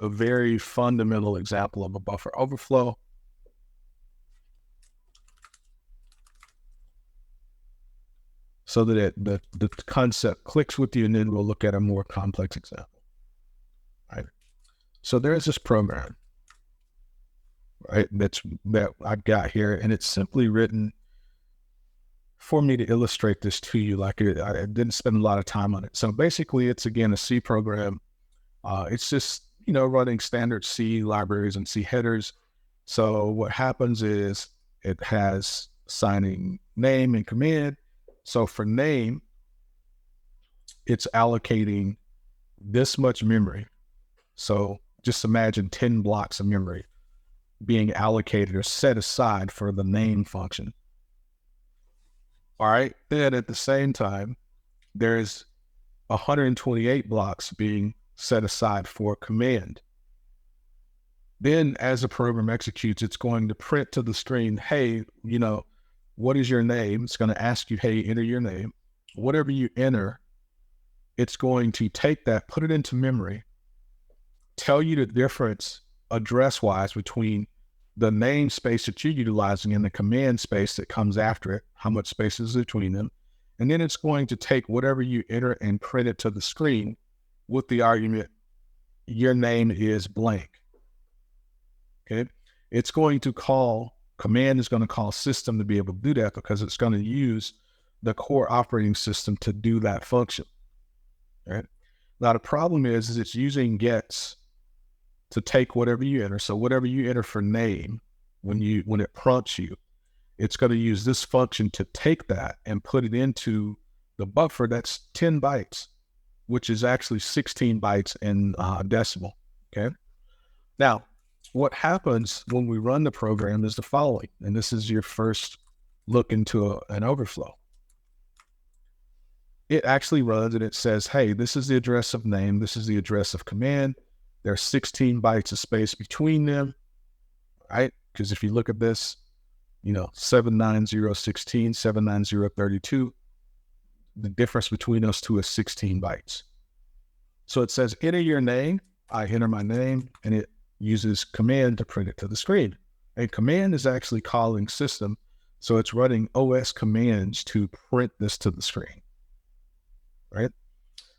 a very fundamental example of a buffer overflow. So that the concept clicks with you, and then we'll look at a more complex example. Right. So there's this program, right, that I've got here, and it's simply written for me to illustrate this to you. Like I didn't spend a lot of time on it. So basically, it's again a C program. It's just running standard C libraries and C headers. So what happens is it has assigning name and command. So for name, it's allocating this much memory. So just imagine 10 blocks of memory being allocated or set aside for the name function. All right. Then at the same time, there's 128 blocks being set aside for command. Then as the program executes, it's going to print to the screen, hey, what is your name? It's going to ask you, hey, enter your name. Whatever you enter, it's going to take that, put it into memory, tell you the difference address-wise between the namespace that you're utilizing and the command space that comes after it, how much space is between them. And then it's going to take whatever you enter and print it to the screen with the argument, your name is blank. Okay. It's going to call, command is going to call system to be able to do that because it's going to use the core operating system to do that function. All right. Now the problem is it's using gets to take whatever you enter. So whatever you enter for name, when it prompts you, it's going to use this function to take that and put it into the buffer that's 10 bytes, which is actually 16 bytes in decimal. Okay. Now, what happens when we run the program is the following, and this is your first look into an overflow. It actually runs and it says, hey, this is the address of name. This is the address of command. There's 16 bytes of space between them, right? Because if you look at this, 79016, 79032, the difference between those two is 16 bytes. So it says, enter your name. I enter my name, and it uses command to print it to the screen. And command is actually calling system. So it's running OS commands to print this to the screen, right?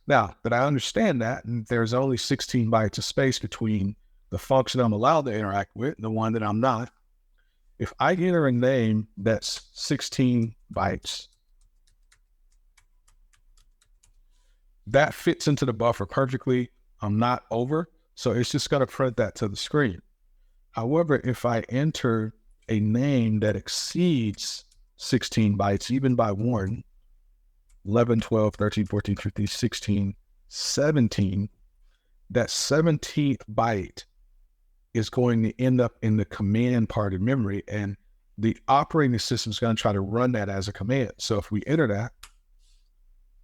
Now that I understand that, and there's only 16 bytes of space between the function I'm allowed to interact with and the one that I'm not, if I enter a name that's 16 bytes, that fits into the buffer perfectly. I'm not over. So it's just going to print that to the screen. However, if I enter a name that exceeds 16 bytes, even by 1, 11, 12, 13, 14, 15, 16, 17, that 17th byte is going to end up in the command part of memory, and the operating system is going to try to run that as a command. So if we enter that,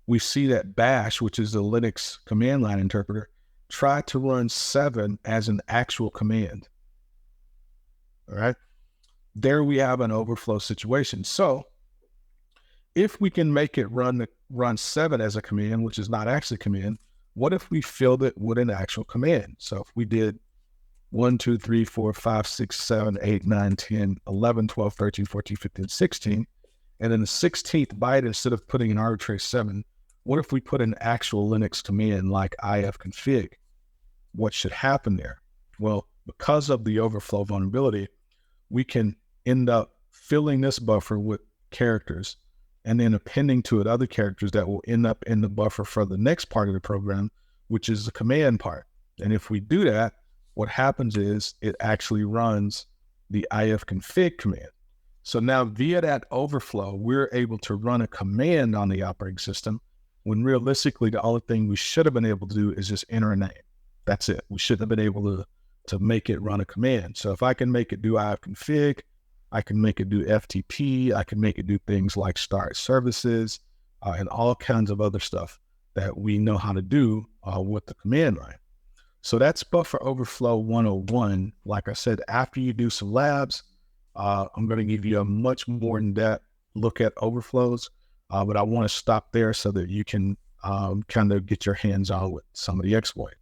we see that bash, which is the Linux command line interpreter, try to run 7 as an actual command. All right. There we have an overflow situation. So if we can make it run 7 as a command, which is not actually a command, what if we filled it with an actual command? So if we did 1, 2, 3, 4, 5, 6, 7, 8, 9, 10, 11, 12, 13, 14, 15, 16, and then the 16th byte, instead of putting an arbitrary 7, what if we put an actual Linux command like ifconfig? What should happen there? Well, because of the overflow vulnerability, we can end up filling this buffer with characters and then appending to it other characters that will end up in the buffer for the next part of the program, which is the command part. And if we do that, what happens is it actually runs the ifconfig command. So now via that overflow, we're able to run a command on the operating system when realistically the only thing we should have been able to do is just enter a name. That's it. We shouldn't have been able to make it run a command. So if I can make it do ifconfig, I can make it do FTP, I can make it do things like start services, and all kinds of other stuff that we know how to do with the command line. So that's Buffer Overflow 101. Like I said, after you do some labs, I'm going to give you a much more in-depth look at overflows, but I want to stop there so that you can kind of get your hands on with some of the exploits.